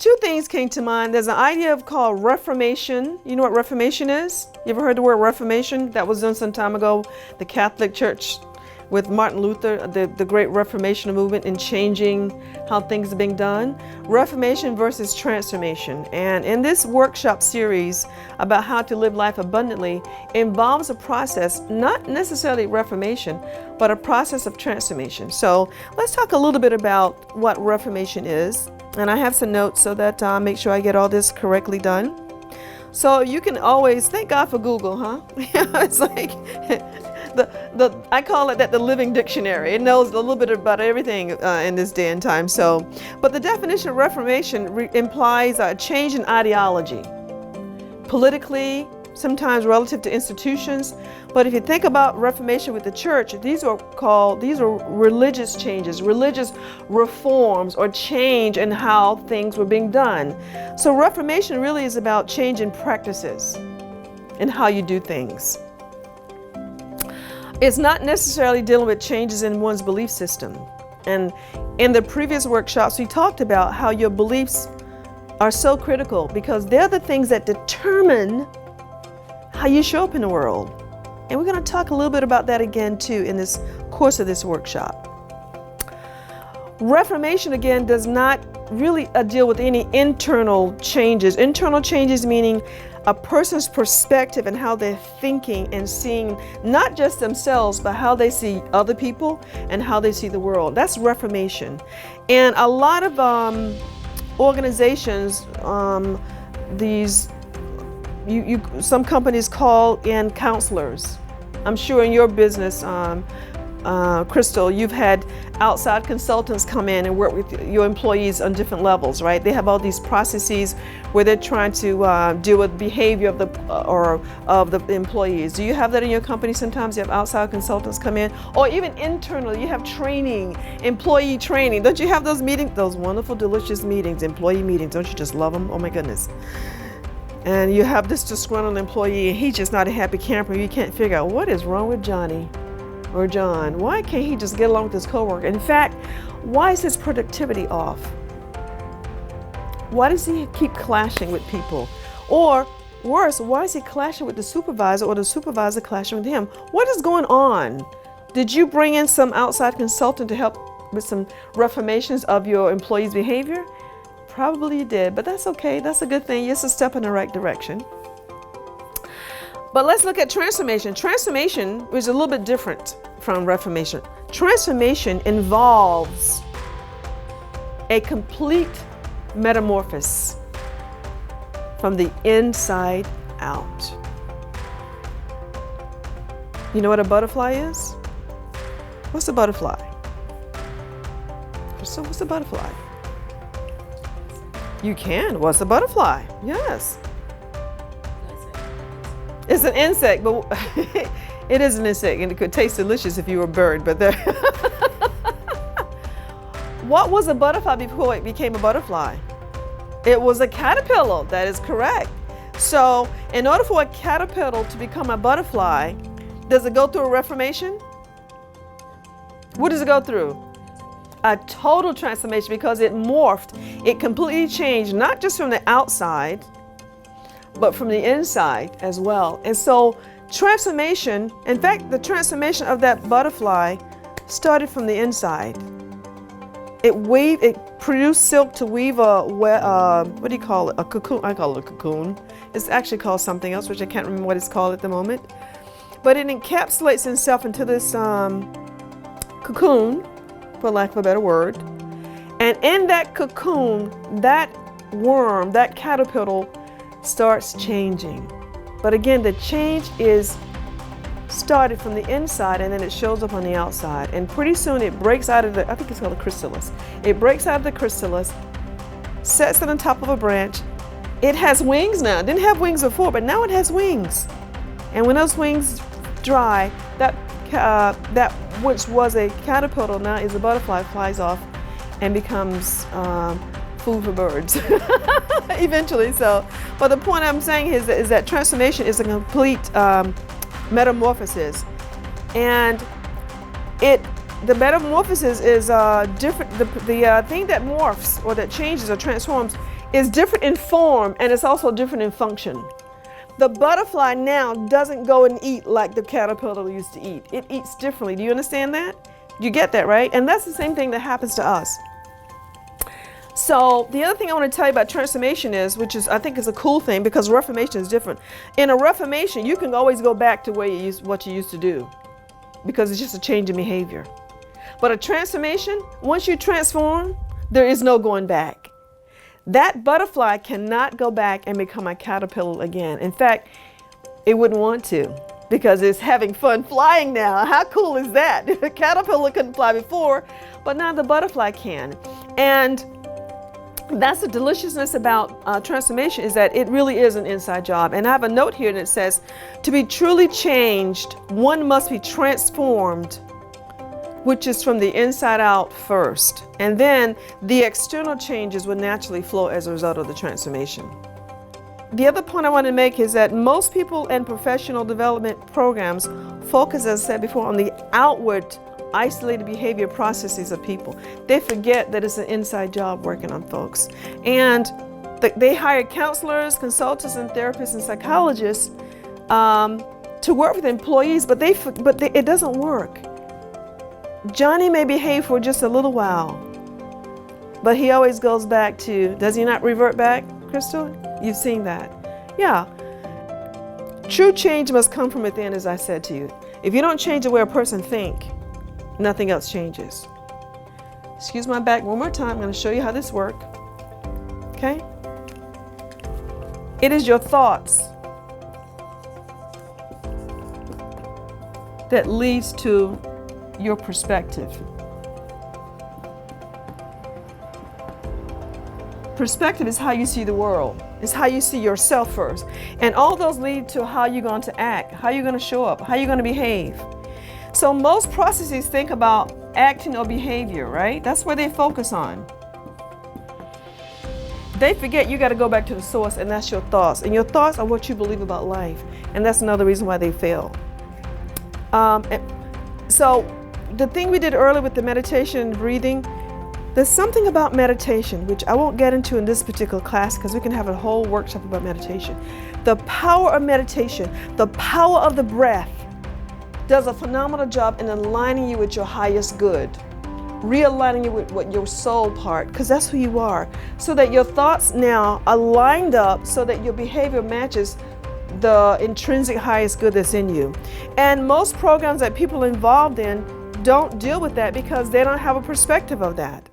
two things came to mind. There's an idea called Reformation. You know what Reformation is? You ever heard the word Reformation? That was done some time ago. The Catholic Church with Martin Luther, the great Reformation movement in changing how things are being done. Reformation versus transformation. And in this workshop series about how to live life abundantly involves a process, not necessarily reformation, but a process of transformation. So let's talk a little bit about what Reformation is. And I have some notes so that I make sure I get all this correctly done. So you can always, thank God for Google, huh? It's like, I call it the living dictionary. It knows a little bit about everything in this day and time. So, but the definition of Reformation implies a change in ideology, politically, sometimes relative to institutions. But if you think about Reformation with the church, these are religious changes, religious reforms, or change in how things were being done. So Reformation really is about change in practices and how you do things. It's not necessarily dealing with changes in one's belief system. And in the previous workshops, we talked about how your beliefs are so critical because they're the things that determine how you show up in the world. And we're going to talk a little bit about that again too in this course of this workshop. Reformation again does not really deal with any internal changes. Internal changes meaning a person's perspective and how they're thinking and seeing not just themselves, but how they see other people and how they see the world. That's Reformation. And a lot of organizations, some companies call in counselors. I'm sure in your business, Crystal, you've had outside consultants come in and work with your employees on different levels, right? They have all these processes where they're trying to deal with behavior of the employees. Do you have that in your company? Sometimes you have outside consultants come in, or even internally, you have training, employee training. Don't you have those meetings, those wonderful, delicious meetings, employee meetings? Don't you just love them? Oh my goodness. And you have this disgruntled employee, and he's just not a happy camper. You can't figure out what is wrong with Johnny or John. Why can't he just get along with his coworker? In fact, why is his productivity off? Why does he keep clashing with people? Or worse, why is he clashing with the supervisor or the supervisor clashing with him? What is going on? Did you bring in some outside consultant to help with some reformations of your employees' behavior? Probably you did, but that's okay. That's a good thing. It's a step in the right direction. But let's look at transformation. Transformation is a little bit different from reformation. Transformation involves a complete metamorphosis from the inside out. You know what a butterfly is? What's a butterfly? So what's a butterfly? You can. What's a butterfly? Yes. It's an insect, but it is an insect, and it could taste delicious if you were a bird. But there. What was a butterfly before it became a butterfly? It was a caterpillar. That is correct. So, in order for a caterpillar to become a butterfly, does it go through a reformation? What does it go through? A total transformation, because it morphed. It completely changed, not just from the outside, but from the inside as well. And so transformation, in fact, the transformation of that butterfly started from the inside. It produced silk to weave what do you call it? A cocoon. I call it a cocoon. It's actually called something else, which I can't remember what it's called at the moment. But it encapsulates itself into this cocoon, for lack of a better word. And in that cocoon, that worm, that caterpillar starts changing. But again, the change is started from the inside, and then it shows up on the outside. And pretty soon it breaks out of I think it's called a chrysalis. It breaks out of the chrysalis, sets it on top of a branch. It has wings now. It didn't have wings before, but now it has wings. And when those wings dry, that which was a caterpillar now is a butterfly, flies off and becomes food for birds eventually. So, but the point I'm saying is that transformation is a complete metamorphosis, and it the metamorphosis is different. The thing that morphs or that changes or transforms is different in form, and it's also different in function. The butterfly now doesn't go and eat like the caterpillar used to eat. It eats differently. Do you understand that? You get that, right? And that's the same thing that happens to us. So the other thing I want to tell you about transformation is, which is I think is a cool thing, because reformation is different. In a reformation, you can always go back to what you used to do, because it's just a change in behavior. But a transformation, once you transform, there is no going back. That butterfly cannot go back and become a caterpillar again. In fact, it wouldn't want to, because it's having fun flying now. How cool is that? The caterpillar couldn't fly before, but now the butterfly can. And that's the deliciousness about transformation, is that it really is an inside job. And I have a note here that says, to be truly changed, one must be transformed, which is from the inside out first. And then the external changes will naturally flow as a result of the transformation. The other point I want to make is that most people in professional development programs focus, as I said before, on the outward isolated behavior processes of people. They forget that it's an inside job working on folks. And they hire counselors, consultants, and therapists and psychologists to work with employees, but it doesn't work. Johnny may behave for just a little while, but he always goes back to, does he not revert back, Crystal? You've seen that. Yeah. True change must come from within, as I said to you. If you don't change the way a person thinks, nothing else changes. Excuse my back one more time. I'm going to show you how this works. Okay? It is your thoughts that leads to your perspective. Perspective is how you see the world. It's how you see yourself first. And all those lead to how you're going to act, how you're going to show up, how you're going to behave. So most processes think about acting or behavior, right? That's where they focus on. They forget you got to go back to the source, and that's your thoughts. And your thoughts are what you believe about life. And that's another reason why they fail. So the thing we did earlier with the meditation and breathing, there's something about meditation, which I won't get into in this particular class because we can have a whole workshop about meditation. The power of meditation, the power of the breath, does a phenomenal job in aligning you with your highest good, realigning you with what your soul part, because that's who you are, so that your thoughts now are lined up so that your behavior matches the intrinsic highest good that's in you. And most programs that people are involved in don't deal with that because they don't have a perspective of that.